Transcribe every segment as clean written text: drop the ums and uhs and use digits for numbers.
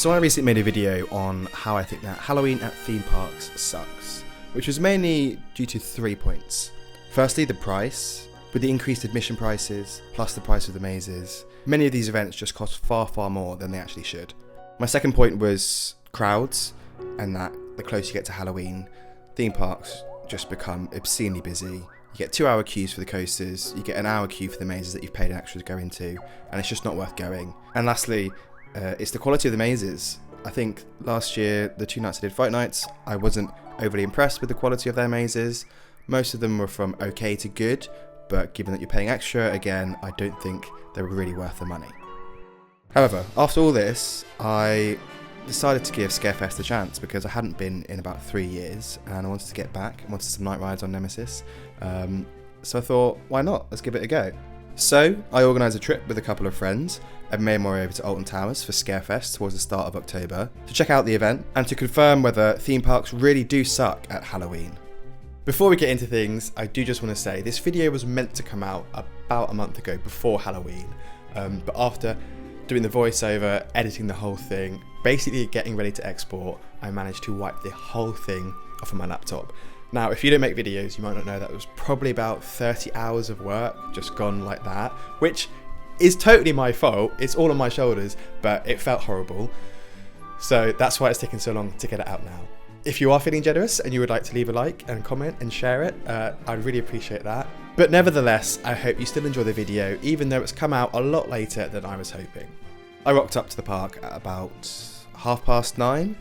So I recently made a video on how I think that Halloween at theme parks sucks, which was mainly due to 3 points. Firstly, the price. With the increased admission prices, plus the price of the mazes, many of these events just cost far more than they actually should. My second point was crowds, and that the closer you get to Halloween, theme parks just become obscenely busy. You get 2-hour queues for the coasters, you get an hour queue for the mazes that you've paid an extra to go into, and it's just not worth going. And lastly, it's the quality of the mazes. I think last year, the 2 nights I did Fright Nights, I wasn't overly impressed with the quality of their mazes. Most of them were from okay to good, but given that you're paying extra, again, I don't think they were really worth the money. However, after all this, I decided to give Scarefest a chance because I hadn't been in about 3 years and I wanted to get back. I wanted some night rides on Nemesis. So I thought, why not? Let's give it a go. So I organised a trip with a couple of friends and made my way over to Alton Towers for Scarefest towards the start of October to check out the event and to confirm whether theme parks really do suck at Halloween. Before we get into things, I do just want to say this video was meant to come out about a month ago before Halloween, but after doing the voiceover, editing the whole thing, basically getting ready to export, I managed to wipe the whole thing off of my laptop. Now, if you don't make videos, you might not know that it was probably about 30 hours of work just gone like that, which is totally my fault. It's all on my shoulders, but it felt horrible. So that's why it's taken so long to get it out now. If you are feeling generous and you would like to leave a like and comment and share it, I'd really appreciate that. But nevertheless, I hope you still enjoy the video, even though it's come out a lot later than I was hoping. I rocked up to the park at about 9:30.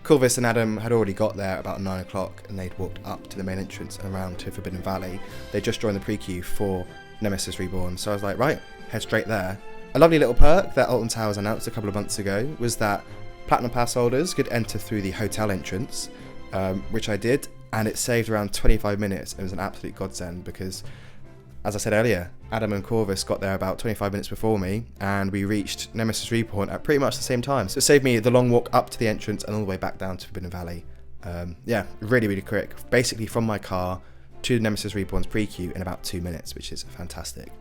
Corvus and Adam had already got there about 9 o'clock and they'd walked up to the main entrance and around to Forbidden Valley. They just joined the pre-queue for Nemesis Reborn, so I was like, right, head straight there. A lovely little perk that Alton Towers announced a couple of months ago was that Platinum Pass holders could enter through the hotel entrance, which I did, and it saved around 25 minutes. It was an absolute godsend because, as I said earlier, Adam and Corvus got there about 25 minutes before me, and we reached Nemesis Reborn at pretty much the same time. So it saved me the long walk up to the entrance and all the way back down to Forbidden Valley. Yeah, really quick. Basically from my car to Nemesis Reborn's pre-queue in about 2 minutes, which is fantastic.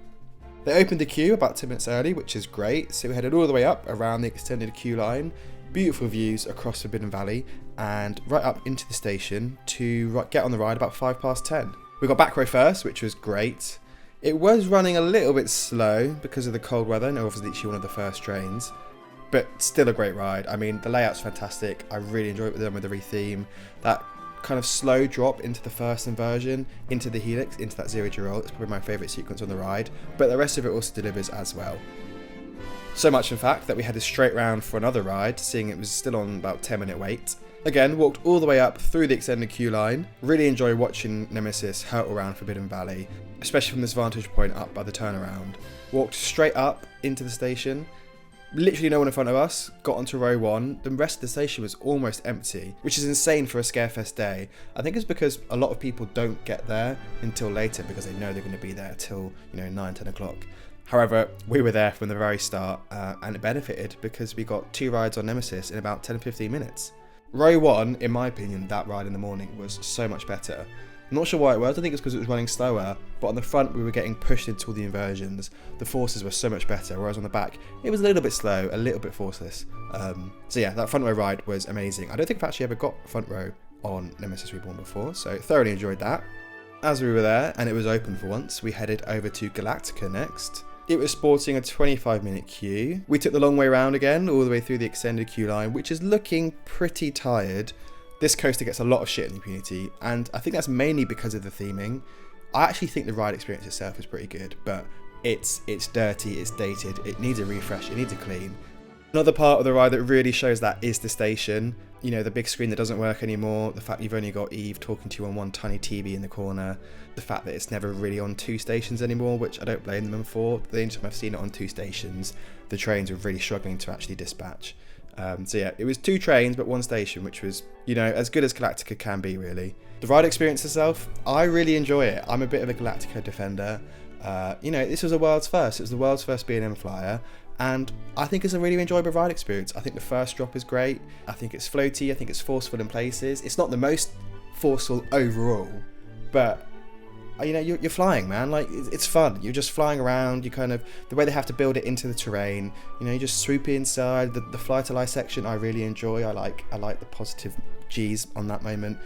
They opened the queue about 2 minutes early, which is great. So we headed all the way up around the extended queue line. Beautiful views across Forbidden Valley and right up into the station to get on the ride about 10:05. We got back row first, which was great. It was running a little bit slow because of the cold weather, and it was literally one of the first trains, but still a great ride. I mean, the layout's fantastic. I really enjoyed it with them with the retheme. That kind of slow drop into the first inversion, into the helix, into that 0 G roll. It's probably my favourite sequence on the ride, but the rest of it also delivers as well. So much in fact that we headed straight round for another ride, seeing it was still on about 10-minute wait. Again, walked all the way up through the extended queue line. Really enjoy watching Nemesis hurtle around Forbidden Valley, especially from this vantage point up by the turnaround. Walked straight up into the station. Literally no one in front of us. Got onto row 1. The rest of the station was almost empty, which is insane for a Scarefest day. I think it's because a lot of people don't get there until later because they know they're going to be there till 9-10 o'clock. However, we were there from the very start and it benefited because we got 2 rides on Nemesis in about 10-15 minutes. Row 1, in my opinion, that ride in the morning was so much better. I'm not sure why it was. I think it's because it was running slower, but on the front we were getting pushed into all the inversions. The forces were so much better, whereas on the back it was a little bit slow, a little bit forceless. So yeah, that front row ride was amazing. I don't think I've actually ever got front row on Nemesis Reborn before, so thoroughly enjoyed that. As we were there, and it was open for once, we headed over to Galactica next. It was sporting a 25-minute queue. We took the long way round again, all the way through the extended queue line, which is looking pretty tired. This coaster gets a lot of shit in the community, and I think that's mainly because of the theming. I actually think the ride experience itself is pretty good, but it's dirty, it's dated, it needs a refresh, it needs a clean. Another part of the ride that really shows that is the station. You know, the big screen that doesn't work anymore, the fact you've only got Eve talking to you on one tiny TV in the corner, the fact that it's never really on 2 stations anymore, which I don't blame them for. The only time I've seen it on 2 stations, the trains were really struggling to actually dispatch. So yeah, it was 2 trains but 1 station, which was, as good as Galactica can be, really. The ride experience itself, I really enjoy it. I'm a bit of a Galactica defender. This was a world's first. It was the world's first B&M flyer. And I think it's a really enjoyable ride experience. I think the first drop is great. I think it's floaty. I think it's forceful in places. It's not the most forceful overall, but you know, you're flying, man. Like, it's fun. You're just flying around. You kind of, the way they have to build it into the terrain, you know, you just swoop inside. The fly to lie section I really enjoy. I like the positive G's on that moment.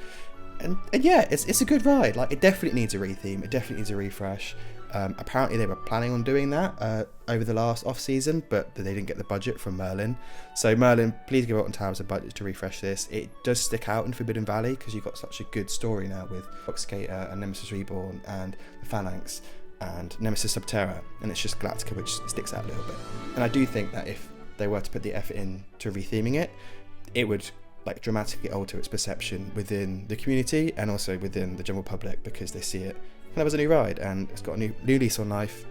And yeah, it's a good ride. Like, it definitely needs a retheme. It definitely needs a refresh. Apparently they were planning on doing that over the last off season, but they didn't get the budget from Merlin. So Merlin, please give Alton Towers a budget to refresh this. It does stick out in Forbidden Valley because you've got such a good story now with Foxcater and Nemesis Reborn and the Phalanx and Nemesis Subterra, and it's just Galactica which sticks out a little bit. And I do think that if they were to put the effort in to retheming it, it would like dramatically alter its perception within the community and also within the general public, because they see it kind of as a new ride and it's got a new lease on life.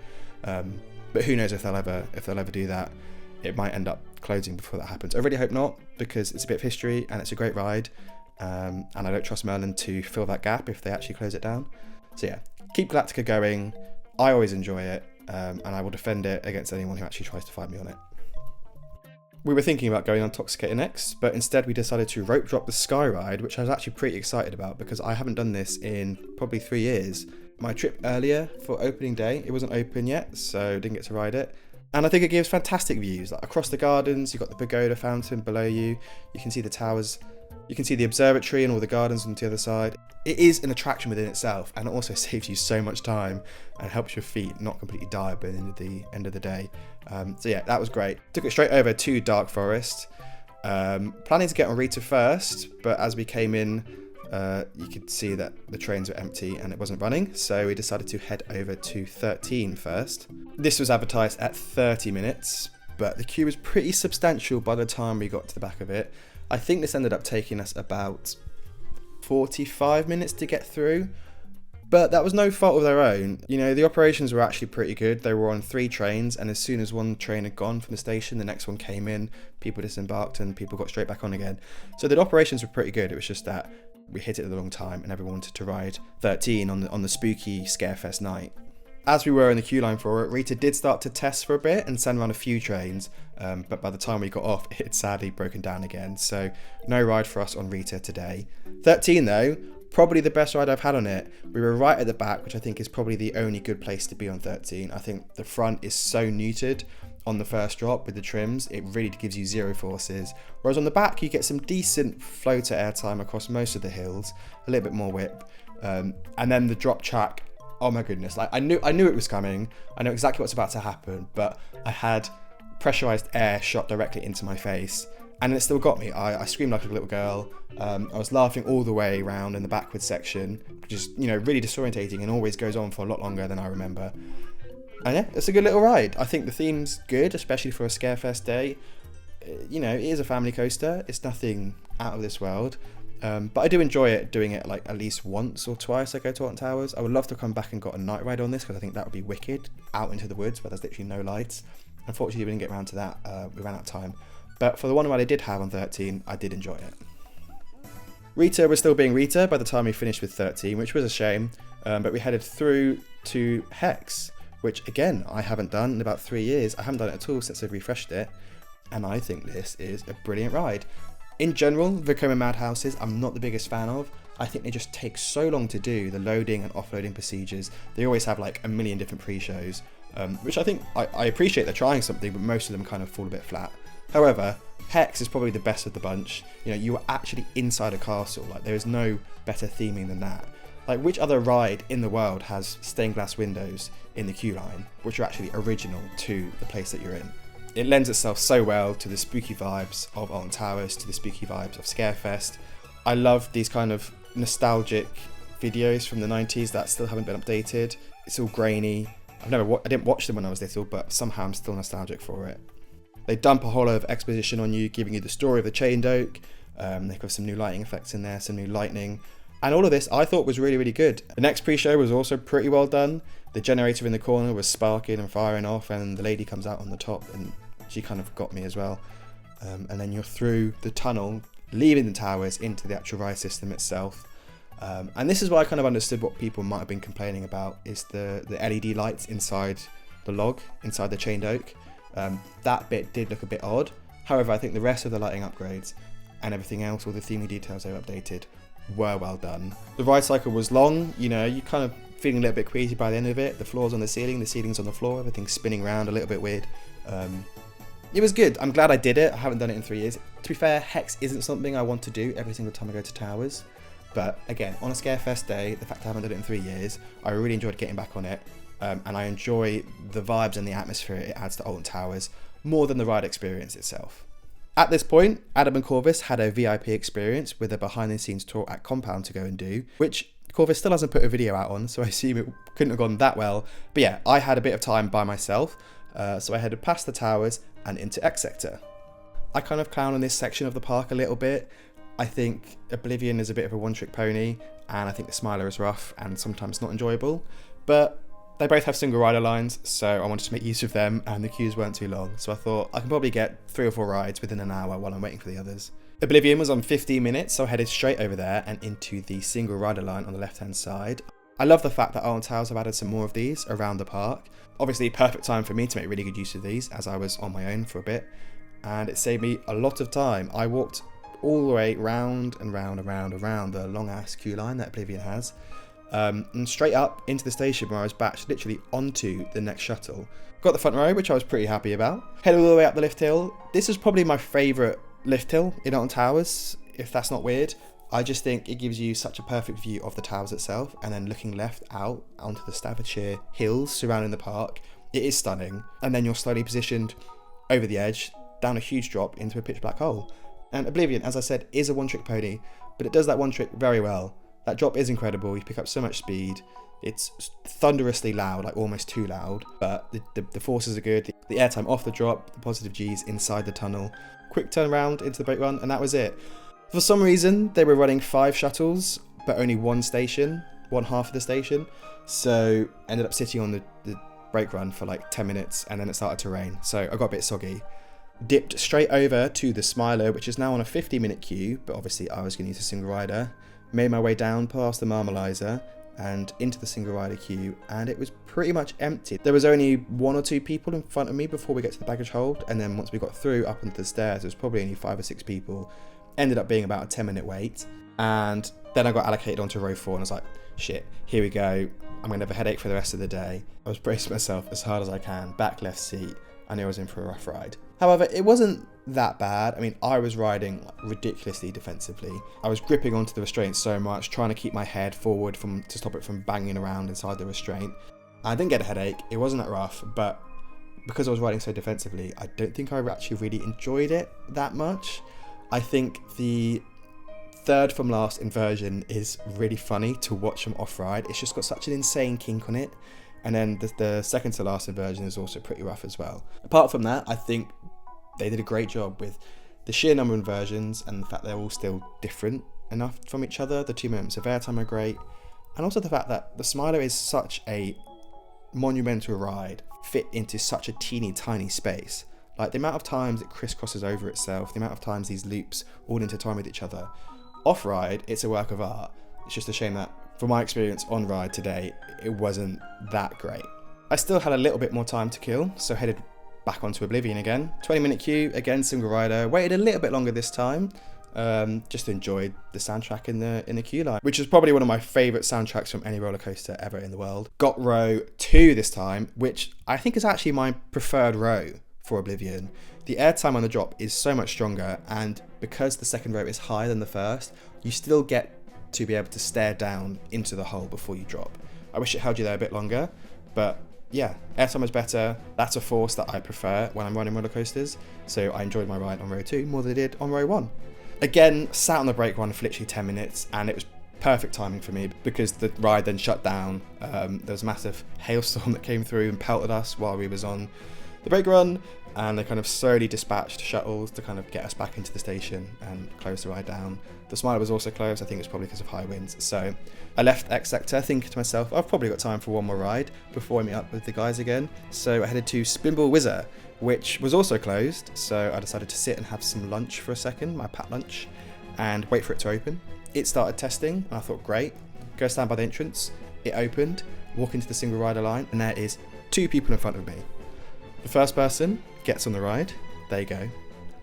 But who knows if they'll ever do that. It might end up closing before that happens. I really hope not, because it's a bit of history and it's a great ride, and I don't trust Merlin to fill that gap if they actually close it down. So yeah, keep Galactica going. I always enjoy it, and I will defend it against anyone who actually tries to fight me on it. We were thinking about going on Toxicator next, but instead we decided to rope drop the Sky Ride, which I was actually pretty excited about because I haven't done this in probably 3 years. My trip earlier for opening day, it wasn't open yet, so didn't get to ride it. And I think it gives fantastic views. Like across the gardens, you've got the pagoda fountain below you, you can see the towers, you can see the observatory and all the gardens on the other side. It is an attraction within itself, and it also saves you so much time and helps your feet not completely die by the end of the day. So yeah, that was great. Took it straight over to Dark Forest. Planning to get on Rita first, but as we came in, you could see that the trains were empty and it wasn't running, so we decided to head over to 13 first. This was advertised at 30 minutes, but the queue was pretty substantial by the time we got to the back of it. I think this ended up taking us about 45 minutes to get through, but that was no fault of their own. You know, the operations were actually pretty good. They were on 3 trains, and as soon as one train had gone from the station, the next one came in, people disembarked and people got straight back on again. So the operations were pretty good. It was just that we hit it at the wrong time and everyone wanted to ride 13 on the spooky Scarefest night. As we were in the queue line for it, Rita did start to test for a bit and send around a few trains, but by the time we got off, it had sadly broken down again, so no ride for us on Rita today. 13 though, probably the best ride I've had on it. We were right at the back, which I think is probably the only good place to be on 13. I think the front is so neutered on the first drop with the trims, it really gives you zero forces, whereas on the back you get some decent floater airtime across most of the hills, a little bit more whip, and then the drop track, oh my goodness, like I knew it was coming, I know exactly what's about to happen, but I had pressurized air shot directly into my face and it still got me. I screamed like a little girl. I was laughing all the way around in the backwards section, which is, you know, really disorientating and always goes on for a lot longer than I remember. And yeah, it's a good little ride. I think the theme's good, especially for a Scarefest day. You know, it is a family coaster. It's nothing out of this world. But I do enjoy it, doing it like at least once or twice I go to Alton Towers. I would love to come back and got a night ride on this because I think that would be wicked, out into the woods where there's literally no lights. Unfortunately, we didn't get around to that. We ran out of time. But for the one ride I did have on 13, I did enjoy it. Rita was still being Rita by the time we finished with 13, which was a shame. But we headed through to Hex, which again, I haven't done in about 3 years. I haven't done it at all since I've refreshed it. And I think this is a brilliant ride. In general, Vekoma Madhouses, I'm not the biggest fan of. I think they just take so long to do, the loading and offloading procedures. They always have like a million different pre-shows, which I think, I appreciate they're trying something, but most of them kind of fall a bit flat. However, Hex is probably the best of the bunch. You know, you are actually inside a castle. Like, there is no better theming than that. Like, which other ride in the world has stained glass windows in the queue line, which are actually original to the place that you're in? It lends itself so well to the spooky vibes of Alton Towers, to the spooky vibes of Scarefest. I love these kind of nostalgic videos from the 90s that still haven't been updated. It's all grainy. I didn't watch them when I was little, but somehow I'm still nostalgic for it. They dump a whole lot of exposition on you, giving you the story of the Chained Oak. They've got some new lighting effects in there, some new lightning. And all of this I thought was really, really good. The next pre-show was also pretty well done. The generator in the corner was sparking and firing off, and the lady comes out on the top, and she kind of got me as well. And then you're through the tunnel, leaving the towers into the actual ride system itself. And this is why I kind of understood what people might have been complaining about, is the LED lights inside the log, inside the Chained Oak. That bit did look a bit odd. However, I think the rest of the lighting upgrades and everything else, all the theming details they've updated, were well done. The ride cycle was long, you know, you kind of feeling a little bit queasy by the end of it. The floor's on the ceiling, the ceiling's on the floor, everything's spinning around a little bit weird. It was good. I'm glad I did it. I haven't done it in 3 years. To be fair, Hex isn't something I want to do every single time I go to Towers. But again, on a Scarefest day, the fact I haven't done it in 3 years, I really enjoyed getting back on it. And I enjoy the vibes and the atmosphere it adds to Alton Towers more than the ride experience itself. At this point, Adam and Corvus had a VIP experience with a behind the scenes tour at Compound to go and do, which Corvus still hasn't put a video out on, so I assume it couldn't have gone that well. But yeah, I had a bit of time by myself, so I headed past the Towers and into X Sector. I kind of clown on this section of the park a little bit. I think Oblivion is a bit of a one-trick pony, and I think the Smiler is rough and sometimes not enjoyable, but they both have single rider lines, so I wanted to make use of them, and the queues weren't too long, so I thought I can probably get 3 or 4 rides within an hour while I'm waiting for the others. Oblivion was on 15 minutes, so I headed straight over there and into the single rider line on the left-hand side. I love the fact that Alton Towers have added some more of these around the park. Obviously, perfect time for me to make really good use of these, as I was on my own for a bit, and it saved me a lot of time. I walked all the way round and round and round and round the long-ass queue line that Oblivion has, and straight up into the station where I was batched literally onto the next shuttle. Got the front row, which I was pretty happy about. Headed all the way up the lift hill. This is probably my favourite lift hill in Alton Towers, if that's not weird. I just think it gives you such a perfect view of the towers itself, and then looking left out onto the Staffordshire hills surrounding the park. It is stunning, and then you're slowly positioned over the edge, down a huge drop into a pitch black hole. And Oblivion, as I said, is a one-trick pony, but it does that one trick very well. That drop is incredible, you pick up so much speed, it's thunderously loud, like almost too loud, but the forces are good, the airtime off the drop, the positive Gs inside the tunnel, quick turnaround into the brake run, and that was it. For some reason, they were running 5 shuttles, but only one station, one half of the station, so ended up sitting on the brake run for like 10 minutes, and then it started to rain, so I got a bit soggy. Dipped straight over to the Smiler, which is now on a 50-minute queue, but obviously I was going to use a single rider. Made my way down past the Marmalizer and into the single rider queue, and it was pretty much empty. There was only 1 or 2 people in front of me before we get to the baggage hold, and then once we got through up into the stairs, there was probably only 5 or 6 people. Ended up being about a 10-minute wait, and then I got allocated onto row 4, and I was like, shit, here we go. I'm going to have a headache for the rest of the day. I was bracing myself as hard as I can, back left seat. I knew I was in for a rough ride. However, it wasn't that bad. I mean, I was riding ridiculously defensively. I was gripping onto the restraint so much, trying to keep my head forward to stop it from banging around inside the restraint. I didn't get a headache, it wasn't that rough, but because I was riding so defensively, I don't think I actually really enjoyed it that much. I think the third from last inversion is really funny to watch from off-ride. It's just got such an insane kink on it. And then the second to last inversion is also pretty rough as well. Apart from that, I think they did a great job with the sheer number of inversions and the fact they're all still different enough from each other. The 2 moments of airtime are great. And also the fact that the Smiler is such a monumental ride, fit into such a teeny tiny space. Like the amount of times it crisscrosses over itself, the amount of times these loops all intertwine with each other. Off-ride, it's a work of art. It's just a shame that, from my experience on ride today, it wasn't that great. I still had a little bit more time to kill, so headed back onto Oblivion again. 20-minute queue, again single rider. Waited a little bit longer this time. Just enjoyed the soundtrack in the queue line, which is probably one of my favourite soundtracks from any roller coaster ever in the world. Got row 2 this time, which I think is actually my preferred row for Oblivion. The airtime on the drop is so much stronger, and because the second row is higher than the first, you still get to be able to stare down into the hole before you drop. I wish it held you there a bit longer, but yeah, airtime is better. That's a force that I prefer when I'm running roller coasters, so I enjoyed my ride on row 2 more than I did on row 1. Again, sat on the brake run for literally 10 minutes, and it was perfect timing for me because the ride then shut down. There was a massive hailstorm that came through and pelted us while we was on the brake run, and they kind of slowly dispatched shuttles to kind of get us back into the station and close the ride down. The Smiler was also closed, I think it was probably because of high winds. So I left X Sector thinking to myself, I've probably got time for one more ride before I meet up with the guys again. So I headed to Spinball Whizzer, which was also closed. So I decided to sit and have some lunch for a second, my packed lunch, and wait for it to open. It started testing, and I thought, great, go stand by the entrance. It opened, walk into the single rider line, and there is 2 people in front of me. The first person gets on the ride, they go.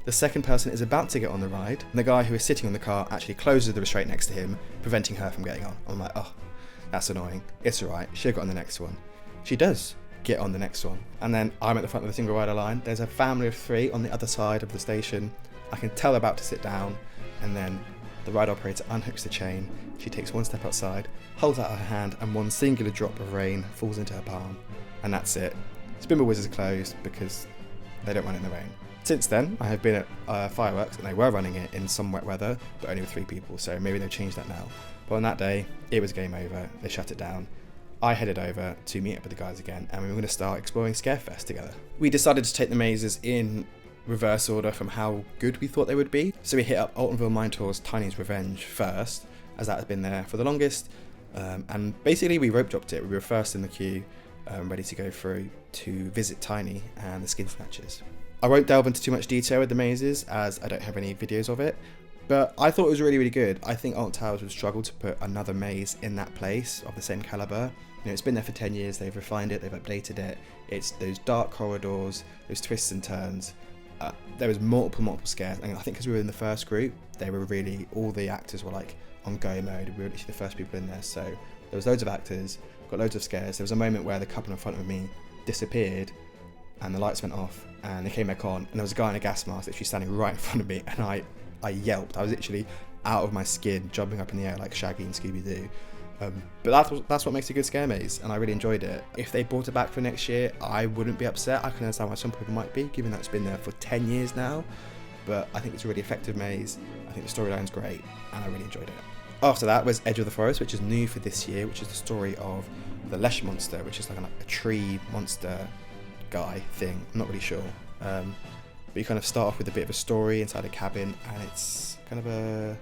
The second person is about to get on the ride, and the guy who is sitting on the car actually closes the restraint next to him, preventing her from getting on. I'm like, oh, that's annoying. It's alright, she'll get on the next one. She does get on the next one. And then I'm at the front of the single rider line. There's a family of 3 on the other side of the station. I can tell they're about to sit down, and then the ride operator unhooks the chain. She takes one step outside, holds out her hand, and one singular drop of rain falls into her palm. And that's it. Spinball Wizards are closed because they don't run in the rain. Since then, I have been at Fireworks, and they were running it in some wet weather, but only with 3 people, so maybe they've changed that now. But on that day, it was game over. They shut it down. I headed over to meet up with the guys again, and we were going to start exploring Scarefest together. We decided to take the mazes in reverse order from how good we thought they would be. So we hit up Altonville Mine Tour's Tiny's Revenge first, as that has been there for the longest. And basically we rope dropped it. We were first in the queue, ready to go through to visit Tiny and the Skin Snatchers. I won't delve into too much detail with the mazes as I don't have any videos of it, but I thought it was really, really good. I think Alton Towers would struggle to put another maze in that place of the same calibre. You know, it's been there for 10 years, they've refined it, they've updated it. It's those dark corridors, those twists and turns. There was multiple scares, and I think because we were in the first group, they were really, all the actors were like on go mode. We were literally the first people in there, so there was loads of actors, got loads of scares. There was a moment where the couple in front of me disappeared, and the lights went off, and they came back on, and there was a guy in a gas mask literally standing right in front of me, and I yelped. I was literally out of my skin, jumping up in the air like Shaggy and Scooby-Doo. But that's what makes a good scare maze, and I really enjoyed it. If they brought it back for next year, I wouldn't be upset. I can understand why some people might be, given that it's been there for 10 years now. But I think it's a really effective maze. I think the storyline's great, and I really enjoyed it. After that was Edge of the Forest, which is new for this year, which is the story of the Lesh monster, which is like a tree monster guy thing. I'm not really sure. But you kind of start off with a bit of a story inside a cabin, and it's kind of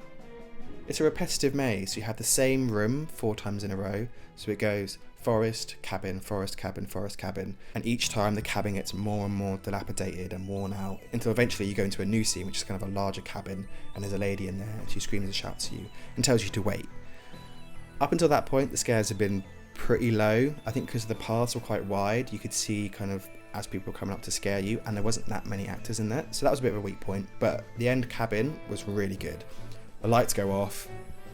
it's a repetitive maze. You have the same room 4 times in a row. So it goes forest, cabin, forest, cabin, forest, cabin. And each time the cabin gets more and more dilapidated and worn out until eventually you go into a new scene, which is kind of a larger cabin, and there's a lady in there and she screams and shouts at you and tells you to wait. Up until that point, the scares have been pretty low. I think because the paths were quite wide, you could see kind of as people were coming up to scare you, and there wasn't that many actors in there. So that was a bit of a weak point, but the end cabin was really good. The lights go off,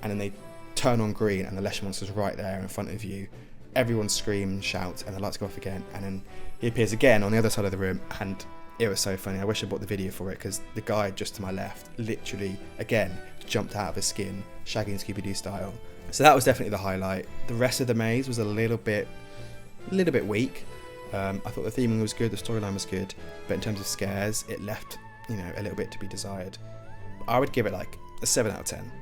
and then they turn on green, and the Lesh monster's right there in front of you. Everyone screams, shouts, and the lights go off again, and then he appears again on the other side of the room, and it was so funny. I wish I bought the video for it, because the guy just to my left literally, again, jumped out of his skin, Shaggy and Scooby-Doo style. So that was definitely the highlight. The rest of the maze was a little bit weak. I thought the theming was good, the storyline was good, but in terms of scares, it left, a little bit to be desired. I would give it like a 7 out of 10.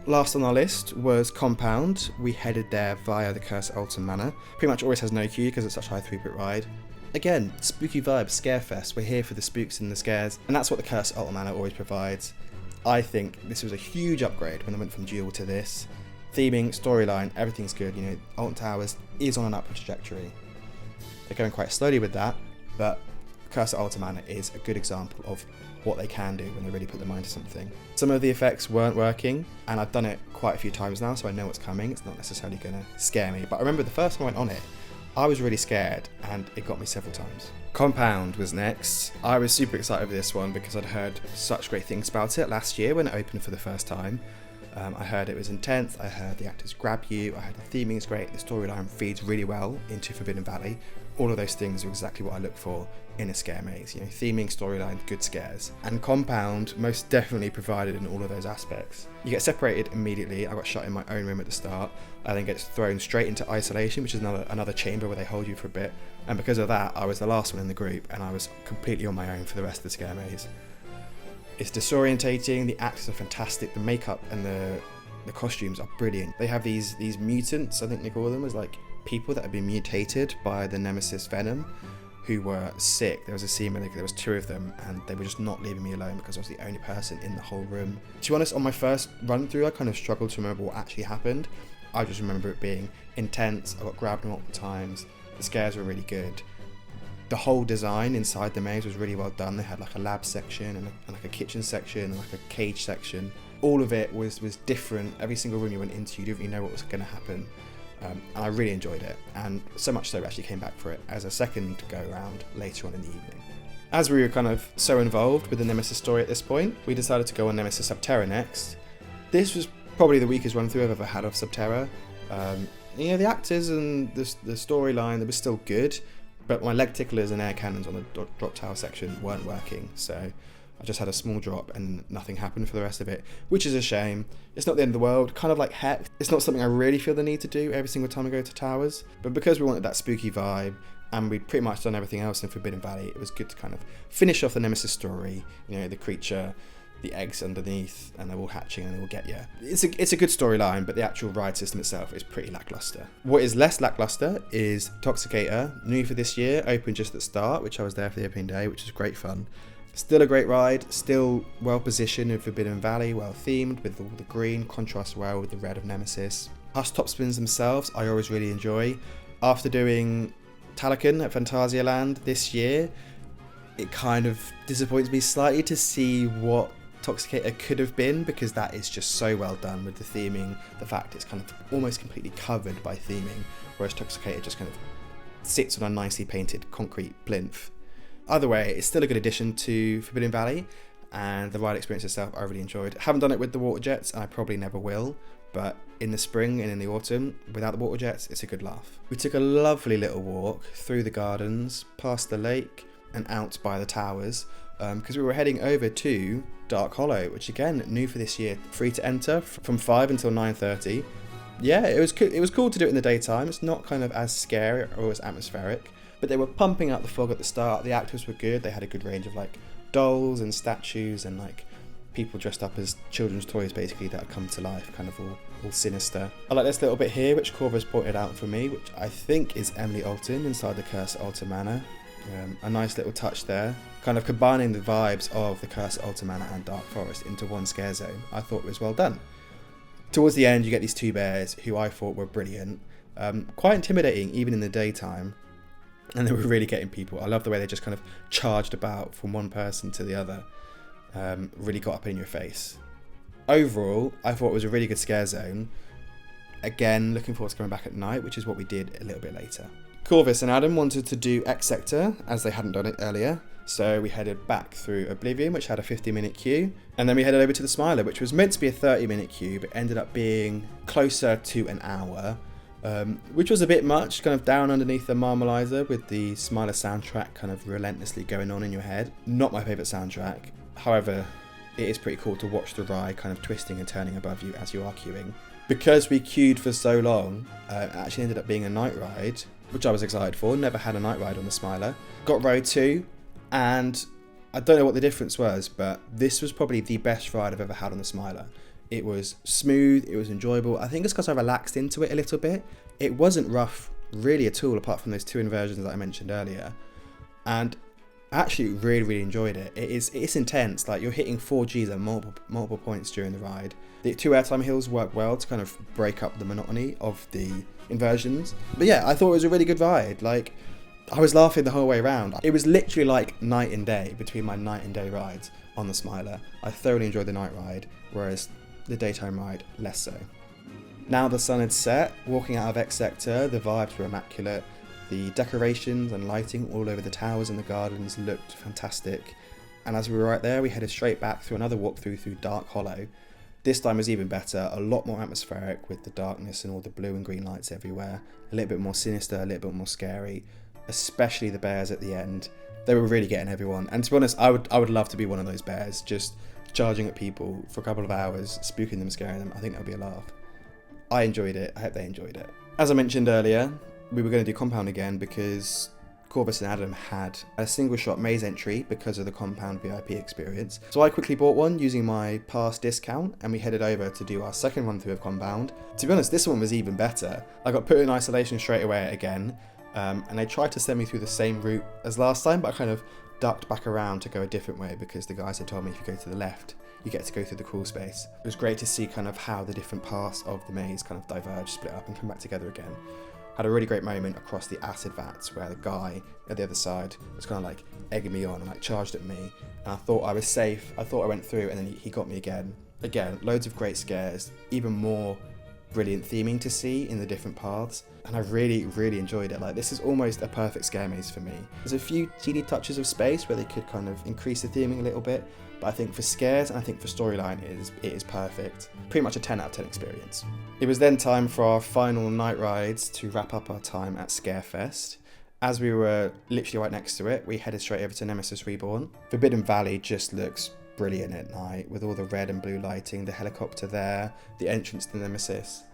Last on our list was Compound. We headed there via the Curse at Alton Manor. Pretty much always has no queue because it's such a high throughput ride. Again, spooky vibes, Scarefest. We're here for the spooks and the scares, and that's what the Curse at Alton Manor always provides. I think this was a huge upgrade when they went from Duel to this. Theming, storyline, everything's good. Alton Towers is on an upward trajectory. They're going quite slowly with that, but Curse at Alton Manor is a good example of what they can do when they really put their mind to something. Some of the effects weren't working, and I've done it quite a few times now, so I know what's coming. It's not necessarily going to scare me, but I remember the first time I went on it, I was really scared, and it got me several times. Compound was next. I was super excited for this one because I'd heard such great things about it last year when it opened for the first time. I heard it was intense, I heard the actors grab you, I heard the theming is great, the storyline feeds really well into Forbidden Valley. All of those things are exactly what I look for in a scare maze. Theming, storyline, good scares. And Compound most definitely provided in all of those aspects. You get separated immediately. I got shut in my own room at the start. I then get thrown straight into isolation, which is another chamber where they hold you for a bit. And because of that, I was the last one in the group, and I was completely on my own for the rest of the scare maze. It's disorientating, the actors are fantastic, the makeup and the costumes are brilliant. They have these mutants, I think they call them, as like people that have been mutated by the nemesis Venom, who were sick. There was a scene where there was 2 of them, and they were just not leaving me alone because I was the only person in the whole room. To be honest, on my first run through, I kind of struggled to remember what actually happened. I just remember it being intense. I got grabbed multiple times. The scares were really good. The whole design inside the maze was really well done. They had like a lab section and like a kitchen section and like a cage section. All of it was different. Every single room you went into, you didn't really know what was going to happen. And I really enjoyed it, and so much so I actually came back for it as a second go around later on in the evening. As we were kind of so involved with the Nemesis story at this point, we decided to go on Nemesis Subterra next. This was probably the weakest run through I've ever had of Subterra. The actors and the storyline, they were still good, but my leg ticklers and air cannons on the drop tower section weren't working, so I just had a small drop and nothing happened for the rest of it, which is a shame. It's not the end of the world, kind of like Hex. It's not something I really feel the need to do every single time I go to towers, but because we wanted that spooky vibe, and we'd pretty much done everything else in Forbidden Valley, it was good to kind of finish off the Nemesis story, the creature, the eggs underneath, and they're all hatching and they will get you. It's a good storyline, but the actual ride system itself is pretty lackluster. What is less lackluster is Toxicator, new for this year, opened just at the start, which I was there for the opening day, which was great fun. Still a great ride, still well positioned in Forbidden Valley, well themed with all the green, contrasts well with the red of Nemesis. Us top spins themselves, I always really enjoy. After doing Talakan at Phantasialand this year, it kind of disappoints me slightly to see what Toxicator could have been, because that is just so well done with the theming, the fact it's kind of almost completely covered by theming, whereas Toxicator just kind of sits on a nicely painted concrete plinth. Either way, it's still a good addition to Forbidden Valley, and the ride experience itself I really enjoyed. Haven't done it with the water jets, and I probably never will, but in the spring and in the autumn, without the water jets, it's a good laugh. We took a lovely little walk through the gardens, past the lake, and out by the towers, because we were heading over to Dark Hollow, which again, new for this year, free to enter from 5 until 9:30. Yeah, it was cool to do it in the daytime. It's not kind of as scary or as atmospheric, but they were pumping out the fog at the start. The actors were good. They had a good range of like dolls and statues and like people dressed up as children's toys basically that had come to life, kind of all sinister. I like this little bit here, which Corvus pointed out for me, which I think is Emily Alton inside the Curse at Alton Manor. A nice little touch there, kind of combining the vibes of the Curse at Alton Manor and Dark Forest into one scare zone. I thought it was well done. Towards the end, you get these two bears who I thought were brilliant, quite intimidating even in the daytime, and they were really getting people. I love the way they just kind of charged about from one person to the other, really got up in your face. Overall, I thought it was a really good scare zone. Again, looking forward to coming back at night, which is what we did a little bit later. Corvus and Adam wanted to do X Sector, as they hadn't done it earlier, so we headed back through Oblivion, which had a 50-minute queue, and then we headed over to the Smiler, which was meant to be a 30-minute queue, but ended up being closer to an hour, which was a bit much, kind of down underneath the Marmalizer with the Smiler soundtrack kind of relentlessly going on in your head. Not my favourite soundtrack, however, it is pretty cool to watch the ride kind of twisting and turning above you as you are queuing. Because we queued for so long, it actually ended up being a night ride, which I was excited for. Never had a night ride on the Smiler. Got row 2, and I don't know what the difference was, but this was probably the best ride I've ever had on the Smiler. It was smooth, it was enjoyable. I think it's because I relaxed into it a little bit. It wasn't rough really at all, apart from those 2 inversions that I mentioned earlier. And I actually really enjoyed it. It's intense, like you're hitting 4Gs at multiple points during the ride. The 2 airtime hills work well to kind of break up the monotony of the inversions. But yeah, I thought it was a really good ride. Like, I was laughing the whole way around. It was literally like night and day between my night and day rides on the Smiler. I thoroughly enjoyed the night ride, whereas the daytime ride, less so. Now the sun had set, walking out of X Sector, the vibes were immaculate. The decorations and lighting all over the towers and the gardens looked fantastic. And as we were right there, we headed straight back through another walkthrough through Dark Hollow. This time was even better, a lot more atmospheric with the darkness and all the blue and green lights everywhere. A little bit more sinister, a little bit more scary, especially the bears at the end. They were really getting everyone. And to be honest, I would love to be one of those bears, just charging at people for a couple of hours, spooking them, scaring them. I think that would be a laugh. I enjoyed it, I hope they enjoyed it. As I mentioned earlier, we were going to do Compound again because Corvus and Adam had a single shot maze entry because of the Compound VIP experience. So I quickly bought one using my past discount, and we headed over to do our second run through of Compound. To be honest, this one was even better. I got put in isolation straight away again, and they tried to send me through the same route as last time, but I kind of ducked back around to go a different way because the guys had told me if you go to the left, you get to go through the crawl space. It was great to see kind of how the different parts of the maze kind of diverge, split up and come back together again. Had a really great moment across the acid vats where the guy at the other side was kind of like egging me on and like charged at me, and I thought I was safe. I thought I went through, and then he got me again. Again, loads of great scares, even more brilliant theming to see in the different paths, and I really, really enjoyed it. Like, this is almost a perfect scare maze for me. There's a few teeny touches of space where they could kind of increase the theming a little bit, but I think for scares and I think for storyline it is perfect. Pretty much a 10 out of 10 experience. It was then time for our final night rides to wrap up our time at Scarefest. As we were literally right next to it, we headed straight over to Nemesis Reborn. Forbidden Valley just looks brilliant at night, with all the red and blue lighting, the helicopter there, the entrance to Nemesis.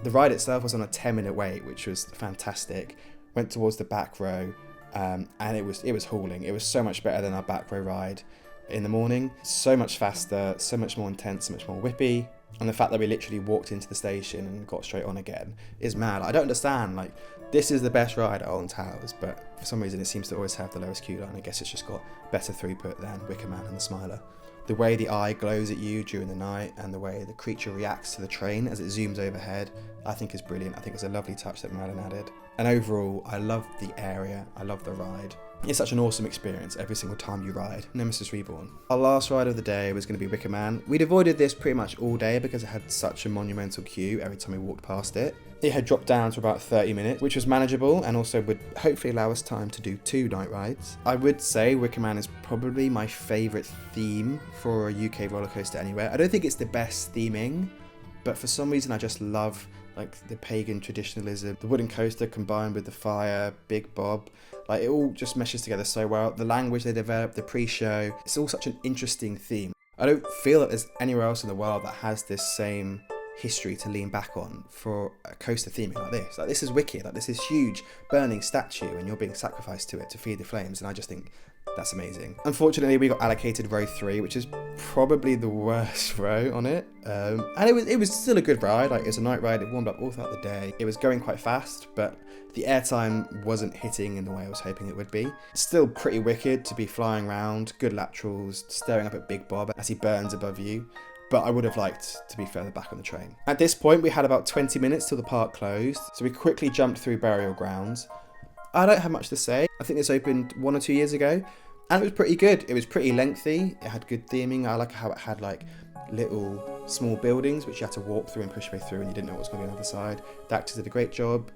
The ride itself was on a 10-minute wait, which was fantastic. Went towards the back row, and it was hauling. It was so much better than our back row ride in the morning. So much faster, so much more intense, so much more whippy. And the fact that we literally walked into the station and got straight on again is mad. I don't understand, like, this is the best ride at Alton Towers, but for some reason it seems to always have the lowest queue line. I guess it's just got better throughput than Wicker Man and the Smiler. The way the eye glows at you during the night and the way the creature reacts to the train as it zooms overhead, I think is brilliant. I think it's a lovely touch that Merlin added. And overall, I love the area, I love the ride. It's such an awesome experience every single time you ride Nemesis Reborn. Our last ride of the day was going to be Wicker Man. We'd avoided this pretty much all day because it had such a monumental queue every time we walked past it. It had dropped down to about 30 minutes, which was manageable and also would hopefully allow us time to do 2 night rides. I would say Wicker Man is probably my favourite theme for a UK roller coaster anywhere. I don't think it's the best theming, but for some reason I just love like the pagan traditionalism, the wooden coaster combined with the fire, Big Bob. Like, it all just meshes together so well. The language they developed, the pre-show, it's all such an interesting theme. I don't feel that there's anywhere else in the world that has this same history to lean back on for a coaster theming like this. Like, this is wicked. Like, this is huge burning statue and you're being sacrificed to it to feed the flames, and I just think that's amazing. Unfortunately, we got allocated row 3, which is probably the worst row on it. And it was still a good ride. Like, it was a night ride. It warmed up all throughout the day. It was going quite fast, but the airtime wasn't hitting in the way I was hoping it would be. Still pretty wicked to be flying around, good laterals, staring up at Big Bob as he burns above you. But I would have liked to be further back on the train. At this point, we had about 20 minutes till the park closed, so we quickly jumped through Burial Grounds. I don't have much to say. I think this opened 1 or 2 years ago, and it was pretty good. It was pretty lengthy. It had good theming. I like how it had like little small buildings which you had to walk through and push your way through, and you didn't know what was going to be on the other side. The actors did a great job.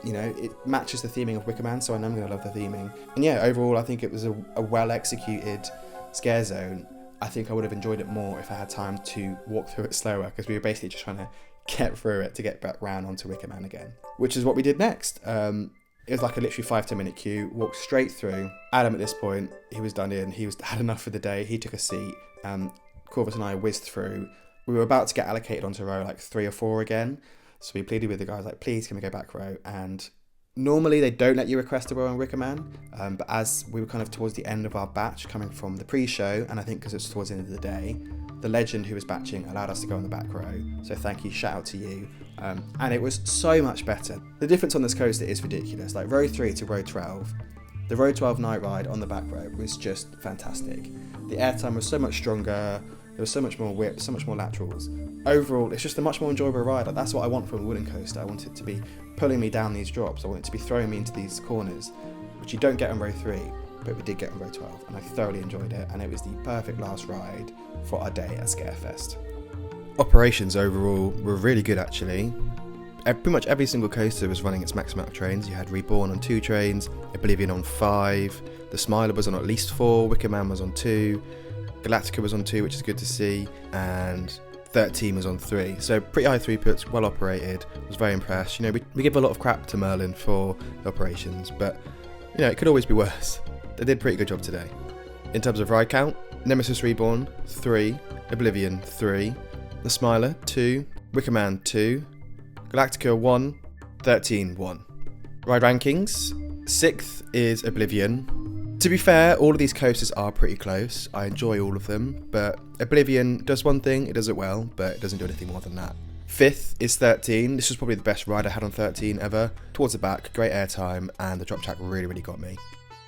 You know, it matches the theming of Wicker Man, so I know I'm going to love the theming. And yeah, overall, I think it was a well executed scare zone. I think I would have enjoyed it more if I had time to walk through it slower, because we were basically just trying to get through it to get back round onto Wicker Man again, which is what we did next. It was like a literally 5-10 minute queue, walked straight through. Adam at this point, he was done in, had enough for the day, he took a seat, Corvus and I whizzed through. We were about to get allocated onto row like 3 or 4 again, so we pleaded with the guys like, please can we go back row? And normally they don't let you request a row on Wicker Man, but as we were kind of towards the end of our batch coming from the pre-show, and I think because it's towards the end of the day, the legend who was batching allowed us to go on the back row, so thank you, shout out to you. And it was so much better. The difference on this coaster is ridiculous. Like, row 3 to row 12, the row 12 night ride on the back row was just fantastic. The airtime was so much stronger, there was so much more whip, so much more laterals. Overall, it's just a much more enjoyable ride. Like, that's what I want from a wooden coaster. I want it to be pulling me down these drops. I want it to be throwing me into these corners, which you don't get on row 3, but we did get on row 12, and I thoroughly enjoyed it, and it was the perfect last ride for our day at Scarefest. Operations overall were really good, actually. Pretty much every single coaster was running its max amount of trains. You had Reborn on 2 trains, Oblivion on 5, the Smiler was on at least 4, Wicker Man was on 2, Galactica was on 2, which is good to see, and 13 was on 3. So pretty high throughputs, well operated. I was very impressed. You know, we give a lot of crap to Merlin for the operations, but you know, it could always be worse. They did a pretty good job today. In terms of ride count, Nemesis Reborn 3, Oblivion 3, the Smiler 2, Wicker Man 2, Galactica 1, 13 1. Ride rankings, 6th is Oblivion. To be fair, all of these coasters are pretty close. I enjoy all of them, but Oblivion does one thing, it does it well, but it doesn't do anything more than that. 5th is 13. This was probably the best ride I had on 13 ever. Towards the back, great airtime, and the drop track really got me.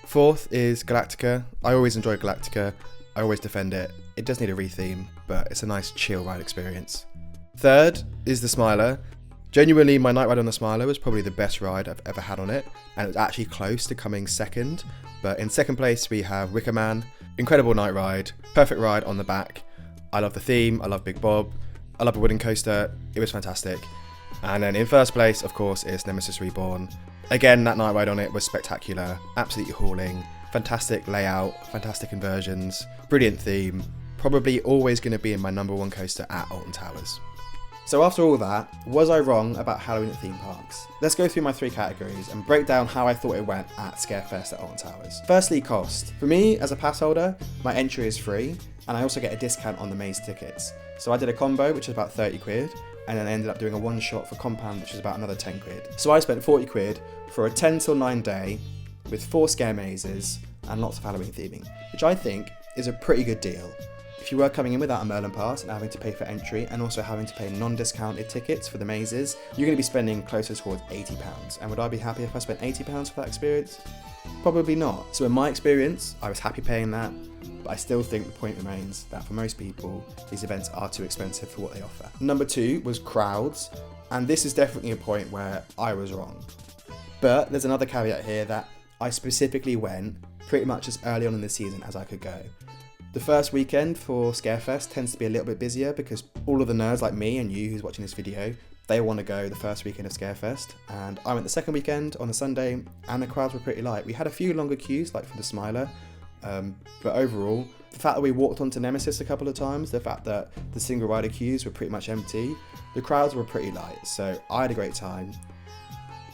4th is Galactica. I always enjoy Galactica. I always defend it. It does need a retheme, but it's a nice chill ride experience. 3rd is the Smiler. Genuinely, my night ride on the Smiler was probably the best ride I've ever had on it, and it was actually close to coming 2nd. But in 2nd place, we have Wicker Man. Incredible night ride, perfect ride on the back. I love the theme, I love Big Bob. I love a wooden coaster. It was fantastic. And then in first place, of course, is Nemesis Reborn. Again, that night ride on it was spectacular, absolutely hauling, fantastic layout, fantastic inversions, brilliant theme, probably always going to be in my number one coaster at Alton Towers. So after all that, was I wrong about Halloween at theme parks? Let's go through my 3 categories and break down how I thought it went at Scarefest at Alton Towers. Firstly, cost. For me, as a pass holder, my entry is free, and I also get a discount on the maze tickets. So I did a combo, which is about 30 quid, and then I ended up doing a one shot for compound, which is about another 10 quid. So I spent 40 quid for a 10 till 9 day with 4 scare mazes and lots of Halloween theming, which I think is a pretty good deal. If you were coming in without a Merlin pass and having to pay for entry and also having to pay non-discounted tickets for the mazes, you're going to be spending closer towards £80. And would I be happy if I spent £80 for that experience? Probably not. So in my experience, I was happy paying that, but I still think the point remains that for most people, these events are too expensive for what they offer. Number 2 was crowds, and this is definitely a point where I was wrong. But there's another caveat here that I specifically went pretty much as early on in the season as I could go. The first weekend for Scarefest tends to be a little bit busier because all of the nerds like me and you who's watching this video, they want to go the first weekend of Scarefest, and I went the second weekend on a Sunday and the crowds were pretty light. We had a few longer queues like for the Smiler, but overall, the fact that we walked onto Nemesis a couple of times, the fact that the single rider queues were pretty much empty, the crowds were pretty light, so I had a great time.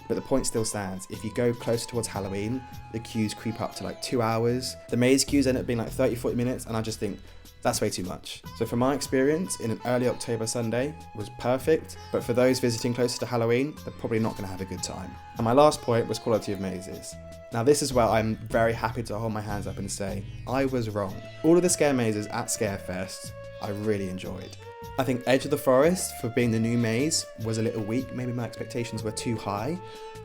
But the point still stands, if you go closer towards Halloween, the queues creep up to like 2 hours. The maze queues end up being like 30-40 minutes, and I just think that's way too much. So from my experience, in an early October Sunday was perfect, but for those visiting closer to Halloween, they're probably not going to have a good time. And my last point was quality of mazes. Now this is where I'm very happy to hold my hands up and say, I was wrong. All of the scare mazes at Scarefest, I really enjoyed. I think Edge of the Forest, for being the new maze, was a little weak. Maybe my expectations were too high.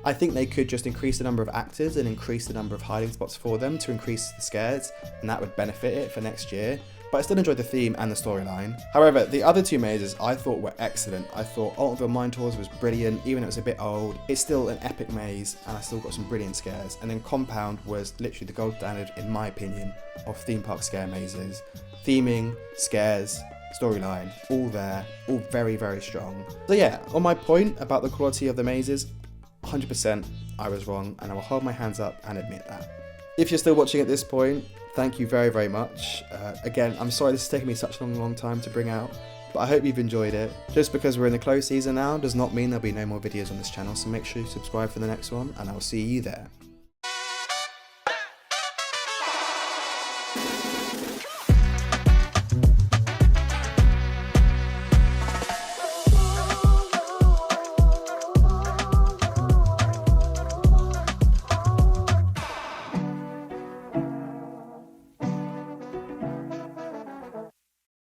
I think they could just increase the number of actors and increase the number of hiding spots for them to increase the scares, and that would benefit it for next year. But I still enjoyed the theme and the storyline. However, the other 2 mazes I thought were excellent. I thought Altonville Mine Tours was brilliant, even though it was a bit old. It's still an epic maze, and I still got some brilliant scares. And then Compound was literally the gold standard, in my opinion, of theme park scare mazes. Theming, scares, storyline, all there, all very, very strong. So yeah, on my point about the quality of the mazes, 100% I was wrong, and I will hold my hands up and admit that. If you're still watching at this point, thank you very, very much. Again, I'm sorry this has taken me such a long time to bring out, but I hope you've enjoyed it. Just because we're in the close season now does not mean there'll be no more videos on this channel, so make sure you subscribe for the next one, and I'll see you there.